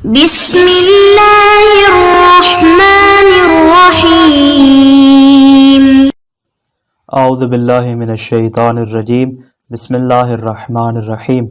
بسم اللہ الرحمن الرحیم۔ اعوذ باللہ من الشیطان الرجیم، بسم اللہ الرحمن الرحیم۔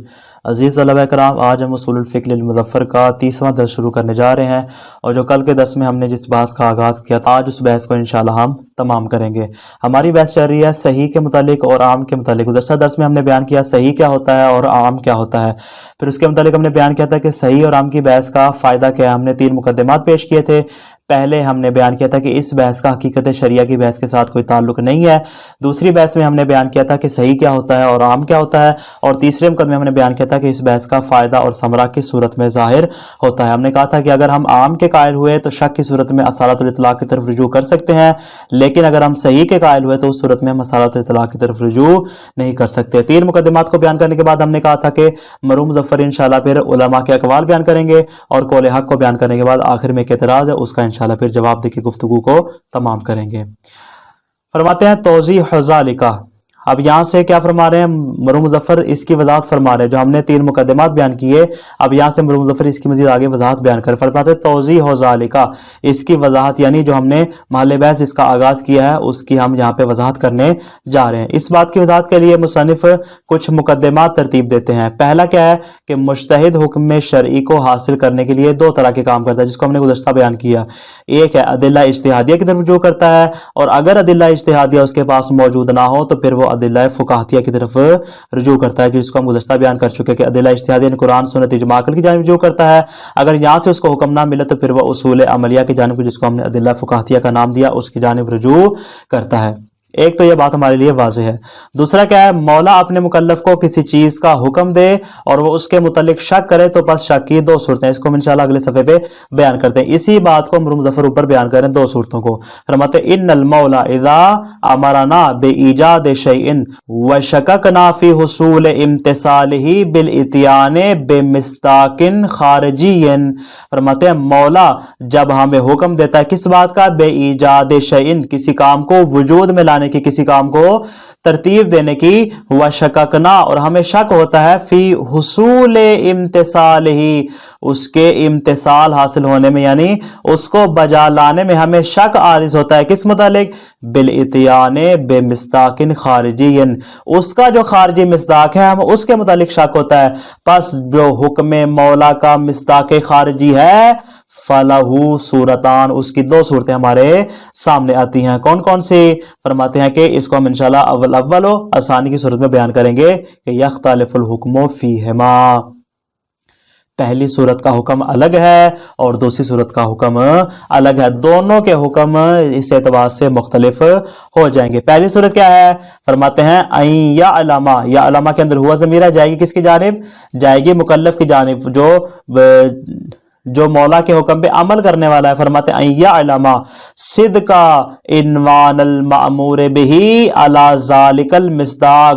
عزیز طلبہ کرام، آج ہم اصول الفقہ للمظفر کا 30واں درس شروع کرنے جا رہے ہیں، اور جو کل کے درس میں ہم نے جس بحث کا آغاز کیا تھا، آج اس بحث کو انشاءاللہ ہم تمام کریں گے۔ ہماری بحث چل رہی ہے صحیح کے متعلق اور عام کے متعلق۔ گزشتہ درس میں ہم نے بیان کیا صحیح کیا ہوتا ہے اور عام کیا ہوتا ہے، پھر اس کے متعلق ہم نے بیان کیا تھا کہ صحیح اور عام کی بحث کا فائدہ کیا ہے۔ ہم نے 3 مقدمات پیش کیے تھے۔ پہلے ہم نے بیان کیا تھا کہ اس بحث کا حقیقت شریعہ کی بحث کے ساتھ کوئی تعلق نہیں ہے۔ دوسری بحث میں ہم نے بیان کیا تھا کہ صحیح کیا ہوتا ہے اور عام کیا ہوتا ہے، اور تیسرے مقدمے میں ہم نے بیان کیا تھا کہ اس بحث کا فائدہ اور ثمرہ کس صورت میں ظاہر ہوتا ہے۔ ہم نے کہا تھا کہ اگر ہم عام کے قائل ہوئے تو شک کی صورت میں اصالۃ الاطلاق کی طرف رجوع کر سکتے ہیں، لیکن اگر ہم صحیح کے قائل ہوئے تو اس صورت میں ہم اصالۃ الاطلاق کی طرف رجوع نہیں کر سکتے۔ 3 مقدمات کو بیان کرنے کے بعد ہم نے کہا تھا کہ مرحوم مظفر انشاءاللہ پھر علماء کے اقوال بیان کریں گے، اور قول حق کو بیان کرنے کے بعد آخر میں ایک اعتراض ہے، اس کا انشاءاللہ پھر جواب دے کے گفتگو کو تمام کریں گے۔ فرماتے ہیں توضیح ذالک۔ اب یہاں سے کیا فرما رہے ہیں مرحوم مظفر؟ اس کی وضاحت فرما رہے ہیں۔ جو ہم نے 3 مقدمات بیان کیے، اب یہاں سے مرحوم مظفر اس کی مزید آگے وضاحت بیان کر فرماتے ہیں توضیح ذالک، اس کی وضاحت، یعنی جو ہم نے محل بحث اس کا آغاز کیا ہے اس کی ہم یہاں پہ وضاحت کرنے جا رہے ہیں۔ اس بات کی وضاحت کے لیے مصنف کچھ مقدمات ترتیب دیتے ہیں۔ پہلا کیا ہے کہ مجتہد حکم شرعی کو حاصل کرنے کے لیے 2 طرح کے کام کرتا ہے، جس کو ہم نے گزشتہ بیان کیا۔ ایک ہے ادلہ اجتہادیہ کی طرف رجوع کرتا ہے، اور اگر ادلہ اجتہادیہ اس کے پاس موجود نہ ہو تو پھر وہ ادلہ فقاہتیہ کی طرف رجوع کرتا ہے، جس کو ہم گزشتہ بیان کر چکے کہ ادلہ اجتہادیہ یعنی قرآن سنت اجماع عقل کی جانب رجوع کرتا ہے۔ اگر یہاں سے اس کو حکم نہ ملے تو پھر وہ اصول عملیہ کی جانب، جس کو ہم نے ادلہ فقاہتیہ کا نام دیا، اس کی جانب رجوع کرتا ہے۔ ایک تو یہ بات ہمارے لیے واضح ہے۔ دوسرا کیا ہے، مولا اپنے مکلف کو کسی چیز کا حکم دے اور وہ اس کے متعلق شک کرے تو پس شک کی 2 صورتیں، اس کو ہم انشاءاللہ اگلے صفحے پہ بیان کرتے ہیں۔ اسی بات کو مرحوم مظفر اوپر بیان کریں 2 صورتوں کو۔ فرماتے ان المولا اذا امرنا بایجاد شیء وشککنا فی حصول امتثالہ بالاتیان بمصداق خارجی، فرماتے ہیں مولا جب ہمیں حکم دیتا ہے کس بات کا؟ بے ایجاد شیء، کسی کام کو وجود میں لانے کی، کسی کام کو ترتیب دینے کی، وشککنا اور ہمیں شک ہوتا ہے، فی حصول امتثالہ، اس کے امتثال حاصل ہونے میں، یعنی اس کو بجا لانے میں ہمیں شک عارض ہوتا ہے، کس متعلق؟ بالاتیان بمصداق خارجی، اس کا جو خارجی مصداق ہے ہم اس کے متعلق شک ہوتا ہے۔ پس جو حکم مولا کا مصداق خارجی ہے فَلَهُ صورتان، اس کی 2 صورتیں ہمارے سامنے آتی ہیں۔ کون کون سی؟ فرماتے ہیں کہ اس کو ہم انشاءاللہ اول آسانی کی صورت میں بیان کریں گے کہ یختلف الحکم فیہما، پہلی صورت کا حکم الگ ہے اور دوسری صورت کا حکم الگ ہے، دونوں کے حکم اس اعتبار سے مختلف ہو جائیں گے۔ پہلی صورت کیا ہے؟ فرماتے ہیں این یا علامہ کے اندر ہوا ضمیر جائے گی کس کی جانب؟ جائے گی مکلف کی جانب، جو مولا کے حکم پہ عمل کرنے والا ہے۔ فرماتے ہیں یا علامہ صدق عنوان المأمور بہی علی ذالک المصداق،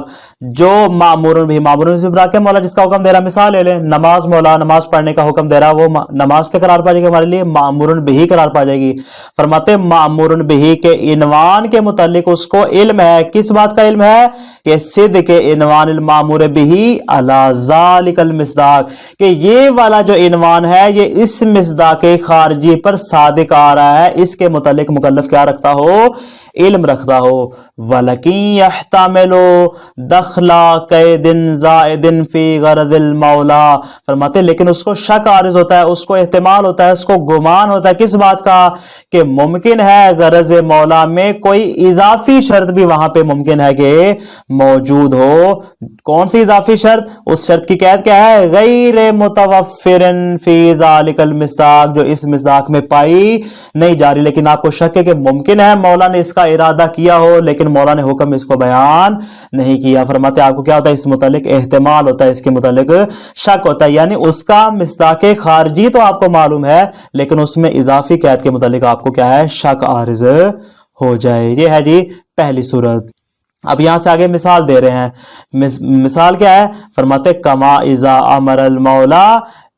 جو مأمور بہی، مأمور سے مراد کیا؟ مولا جس کا حکم دے رہا۔ مثال لے لیں، نماز، مولا نماز پڑھنے کا حکم دے رہا، وہ نماز کے قرار پا جائے گی ہمارے لیے، مأمور بہی قرار پا جائے گی۔ فرماتے ہیں مأمور بہی کے عنوان کے متعلق اس کو علم ہے، کس بات کا علم ہے؟ کہ صدق عنوان المأمور بہی علی ذالک المصداق، کہ یہ والا جو عنوان ہے یہ اس مصداق خارجی پر صادق آ رہا ہے، اس کے متعلق مکلف کیا رکھتا ہو؟ علم رکھتا ہو۔ وَلَكِنْ يَحْتَمِلُ دَخْلَ قَيْدٍ زَائِدٍ فِي غَرَضِ الْمَوْلَى، فرماتے ہیں لیکن اس کو شک عارض ہوتا ہے، اس کو احتمال ہوتا ہے، اس کو گمان ہوتا ہے، کس بات کا؟ کہ ممکن ہے غرض مولا میں کوئی اضافی شرط بھی وہاں پہ ممکن ہے کہ موجود ہو۔ کون سی اضافی شرط؟ اس شرط کی قید کیا ہے؟ غیر متوفر فی ذالک المصداق، جو اس مصداق میں پائی نہیں جا رہی، لیکن آپ کو شک ہے کہ ممکن ہے مولا نے اس کا ارادہ کیا ہو لیکن مولا نے حکم اس کو بیان نہیں کیا۔ فرماتے ہیں آپ کو کیا ہوتا ہے؟ اس متعلق احتمال ہوتا ہے، اس کے متعلق شک ہوتا ہے، یعنی اس کا مصداق خارجی تو آپ کو معلوم ہے لیکن اس میں اضافی قید کے متعلق آپ کو کیا ہے؟ شک عارض ہو جائے۔ یہ ہے جی پہلی صورت۔ اب یہاں سے آگے مثال دے رہے ہیں۔ مثال کیا ہے؟ فرماتے کما اذا امر المولا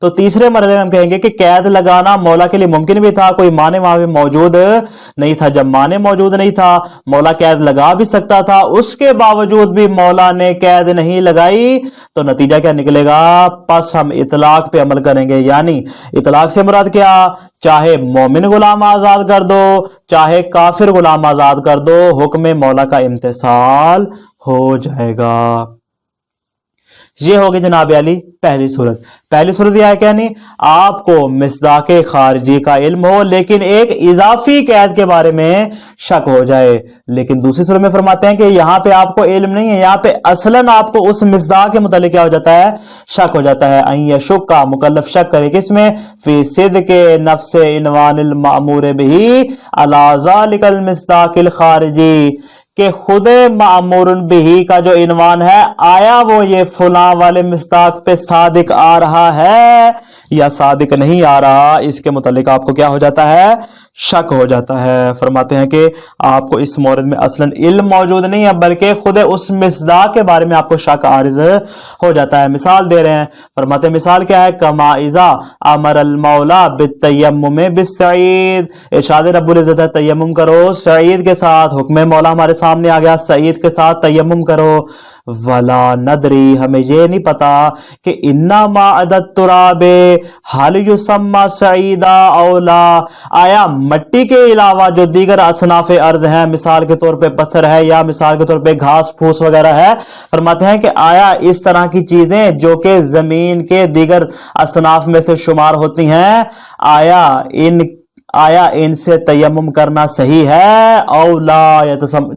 تو تیسرے مرحلے میں ہم کہیں گے کہ قید لگانا مولا کے لیے ممکن بھی تھا, کوئی معنی وہاں پہ موجود نہیں تھا. جب معنی موجود نہیں تھا مولا قید لگا بھی سکتا تھا, اس کے باوجود بھی مولا نے قید نہیں لگائی تو نتیجہ کیا نکلے گا؟ پس ہم اطلاق پہ عمل کریں گے. یعنی اطلاق سے مراد کیا؟ چاہے مومن غلام آزاد کر دو چاہے کافر غلام آزاد کر دو, حکم مولا کا امتثال ہو جائے گا. یہ ہوگی جناب علی پہلی صورت. پہلی صورت یہ ہے کہ نہیں آپ کو مصداق خارجی کا علم ہو لیکن ایک اضافی قید کے بارے میں شک ہو جائے. لیکن دوسری صورت میں فرماتے ہیں کہ یہاں پہ آپ کو علم نہیں ہے, یہاں پہ اصلاً آپ کو اس مصداق کے متعلق کیا ہو جاتا ہے؟ شک ہو جاتا ہے. ان یشک کا مکلف شک کرے کس میں؟ فی صدق نفس عنوان المأمور به علی ذلک المصداق الخارجی, کہ خود مأمور بہ کا جو عنوان ہے آیا وہ یہ فلاں والے مصداق پہ صادق آ رہا ہے یا صادق نہیں آ رہا, اس کے متعلق آپ کو کیا ہو جاتا ہے؟ شک ہو جاتا ہے. فرماتے ہیں کہ آپ کو اس مورد میں اصلاً علم موجود نہیں ہے بلکہ خود اس مصداق کے بارے میں آپ کو شک عارض ہو جاتا ہے. مثال دے رہے ہیں, فرماتے ہیں مثال کیا ہے؟ کما اذا امر المولا بالتیمم بالسعید, ارشاد رب العزت ہے تیمم کرو سعید کے ساتھ. حکم مولا ہمارے سامنے آ گیا سعید کے ساتھ تیمم کرو. ولا ندری, ہمیں یہ نہیں پتا کہ انما عدد تراب حل یسمى سعیدا اولا, آیا مٹی کے علاوہ جو دیگر اصناف ارض ہیں مثال کے طور پہ پتھر ہے یا مثال کے طور پہ گھاس پھوس وغیرہ ہے, فرماتے ہیں کہ آیا اس طرح کی چیزیں جو کہ زمین کے دیگر اصناف میں سے شمار ہوتی ہیں آیا ان سے تیمم کرنا صحیح ہے او لا,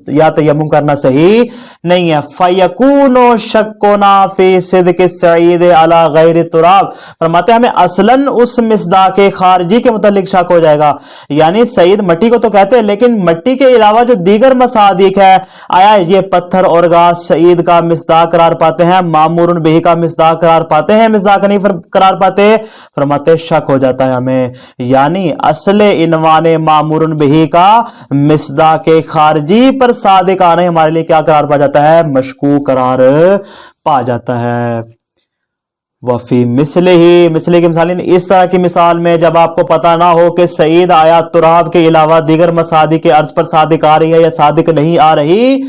یا تیمم کرنا صحیح نہیں ہے. فَيَكُونُ شَكُّنَا فِي صِدْقِ السَّعِيدِ عَلَى غَيْرِ التُّرَابِ, فرماتے ہیں ہمیں اصلاً اس مصداق خارجی کے متعلق شک ہو جائے گا. یعنی سعید مٹی کو تو کہتے ہیں لیکن مٹی کے علاوہ جو دیگر مصادیق ہے آیا یہ پتھر اور گھاس سعید کا مصداق قرار پاتے ہیں, مامور بہ کا مصداق قرار پاتے ہیں, مصداق نہیں قرار پاتے. فرماتے شک ہو جاتا ہے ہمیں. یعنی اصل عنوان مامور بہ کا مصداق خارجی پر صادق آنے ہمارے لیے کیا قرار پا جاتا ہے؟ مشکوک قرار پا جاتا ہے. وفی مثلہ کی مثال, اس طرح کی مثال میں جب آپ کو پتا نہ ہو کہ سعید آیا تراب کے علاوہ دیگر مصادیق کے عرض پر صادق آ رہی ہے یا صادق نہیں آ رہی,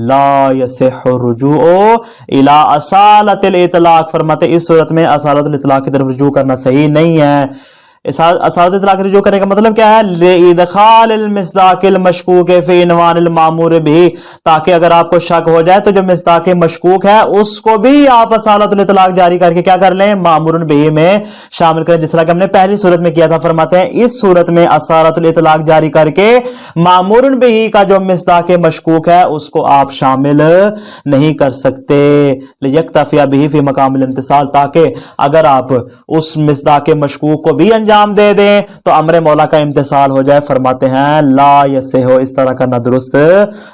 لا یصح الرجوع الی اصالۃ الاطلاق, فرماتے اس صورت میں اصالۃ الاطلاق کی طرف رجوع کرنا صحیح نہیں ہے. اصالۃ اطلاق رجوع کرنے کا مطلب کیا ہے؟ لادخال المصداق المشکوک فی عنوان المامور بہ, تاکہ اگر آپ کو شک ہو جائے تو جو مصداق مشکوک ہے اس کو بھی آپ اصالۃ الاطلاق جاری کر کے کیا کر لیں؟ مامور بہ میں شامل کریں, جس طرح کہ ہم نے پہلی صورت میں کیا تھا. فرماتے ہیں اس صورت میں اصالۃ الاطلاق جاری کر کے مامور بہ کا جو مصداق مشکوک ہے اس کو آپ شامل نہیں کر سکتے. لیکتفی بہ فی مقام الامتثال, تاکہ اگر آپ اس مصداق مشکوک کو بھی انجام دے دیں تو امر مولا کا امتثال ہو جائے. فرماتے ہیں لا یصح, اس طرح کرنا درست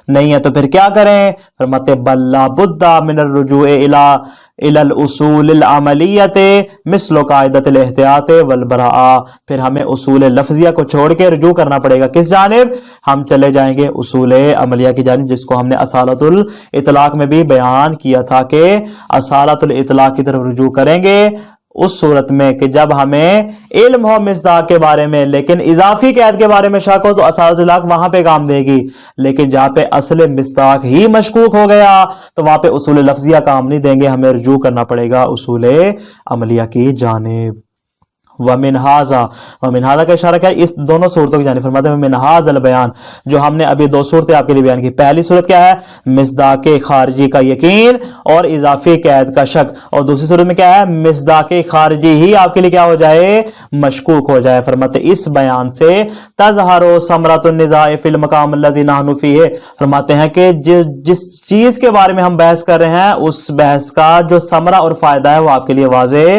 نہیں ہے. تو پھر کیا کریں؟ فرماتے بل لا بد من الرجوع الى الاصول العملیت مثل قاعدۃ الاحتیاط والبراء, پھر ہمیں اصول لفظیہ کو چھوڑ کے رجوع کرنا پڑے گا. کس جانب؟ ہم چلے جائیں گے اصول عملیہ کی جانب, جس کو ہم نے اصالۃ الاطلاق میں بھی بیان کیا تھا کہ اصالۃ الاطلاق کی طرف رجوع کریں گے اس صورت میں کہ جب ہمیں علم ہو مصداق کے بارے میں لیکن اضافی قید کے بارے میں شک ہو تو اصالۃ الاطلاق وہاں پہ کام دے گی. لیکن جہاں پہ اصل مصداق ہی مشکوک ہو گیا تو وہاں پہ اصول لفظیہ کام نہیں دیں گے, ہمیں رجوع کرنا پڑے گا اصول عملیہ کی جانب. ومن ھذا کا اشارہ کیا ہے؟ اس دونوں صورتوں کی جانب. فرماتے ہیں من ھذا البیان, جو ہم نے ابھی دو صورتیں آپ کے لیے بیان کی. پہلی صورت کیا ہے؟ مصداق خارجی کا یقین اور اضافی قید کا شک, اور دوسری صورت میں کیا ہے؟ مصداق خارجی ہی آپ کے لیے کیا ہو جائے؟ مشکوک ہو جائے. فرماتے اس بیان سے تظہر ثمرۃ النزاع فی المقام الذی نحن فیہ, فرماتے ہیں کہ جس چیز کے بارے میں ہم بحث کر رہے ہیں اس بحث کا جو ثمرہ اور فائدہ ہے وہ آپ کے لیے واضح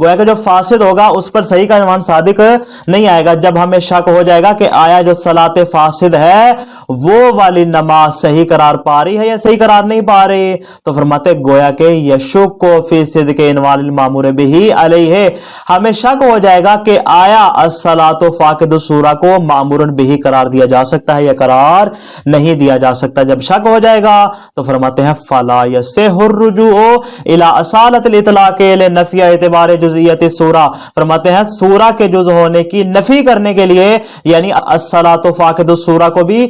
گویا کہ جو فاسد ہوگا اس پر صحیح کا عنوان صادق نہیں آئے گا جب ہمیں شک ہو جائے گا کہ آیا جو صلاۃ فاسد ہے وہ والی نماز صحیح قرار پا رہی ہے یا صحیح قرار نہیں پا رہی. تو فرماتے گویا کہ یشک فی صدق عنوان المامور بہ علیہ, ہمیں شک ہو جائے گا کہ آیا الصلاۃ فاقد الصورہ کو مامور بہ قرار دیا جا سکتا ہے یا قرار نہیں دیا جا سکتا. جب شک ہو جائے گا تو فرماتے ہیں فلا یصح الرجوع الی اصالۃ الاطلاق لنفی اعتبار جزئیت الصورہ. فرماتے ہیں سورہ کے جز ہونے کی نفی کرنے کے لیے, یعنی الصلاۃ فاقد الصورہ کو بھی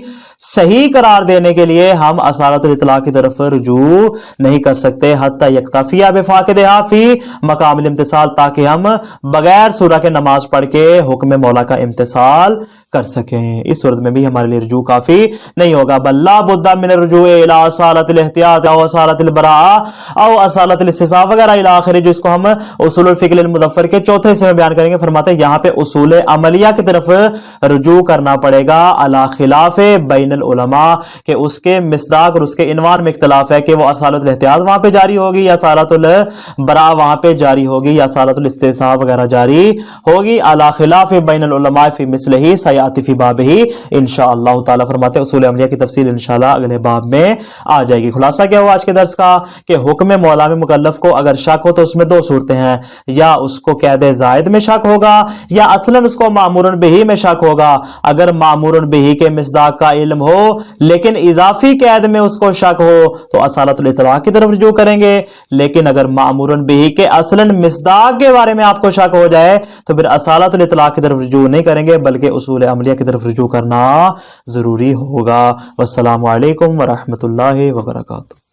صحیح قرار دینے کے لیے ہم اصالۃ الاطلاق کی طرف رجوع نہیں کر سکتے حتی یکتفی بفاقدہا فی مقام الامتثال, تاکہ ہم بغیر سورہ کے نماز پڑھ کے حکم مولا کا امتثال کر سکیں. اس صورت میں بھی ہمارے لیے رجوع کافی نہیں ہوگا. بل لا بد من الرجوع الی اصالۃ الاحتیاط او اصالۃ البراء او اصالۃ الاستثناء وغیرہ الی آخر, جس کو ہم اصول الفقہ المظفر کے چوتھے حصے میں بیان کریں گے. فرماتے ہیں یہاں پہ اصول عملیہ کی طرف رجوع کرنا پڑے گا علی خلاف بین العلماء, کہ اس کے مصداق اور اس کے عنوان میں اختلاف ہے کہ وہ اصالۃ الاحتیاط وہاں پہ جاری ہوگی یا اصالۃ البراء وہاں پہ جاری ہوگی یا اصالۃ الاستثناء وغیرہ جاری ہوگی. علی خلاف بین العلماء فی مثلہ سیاتی فی بابہ انشاءاللہ تعالی. فرماتے ہیں اصول عملیہ کی تفصیل انشاءاللہ اگلے باب میں آ جائے گی. خلاصہ کیا ہوا آج کے درس کا کہ حکم مولا میں مکلف کو اگر شک ہو تو اس میں دو صورتیں ہیں, یا اس کو قید زائد میں شک ہوگا یا اصلاً اس کو مامور بہ میں شک ہوگا. اگر مامور بہ کے مصداق کا علم ہو لیکن اضافی قید میں اس کو شک ہو تو اصالۃ الاطلاق کی طرف رجوع کریں گے. لیکن اگر مامور بہ کے اصلاً مصداق کے بارے میں آپ کو شک ہو جائے تو پھر اصالۃ الاطلاق کی طرف رجوع نہیں کریں گے بلکہ اصول عملیہ کی طرف رجوع کرنا ضروری ہوگا. والسلام علیکم ورحمۃ اللہ وبرکاتہ.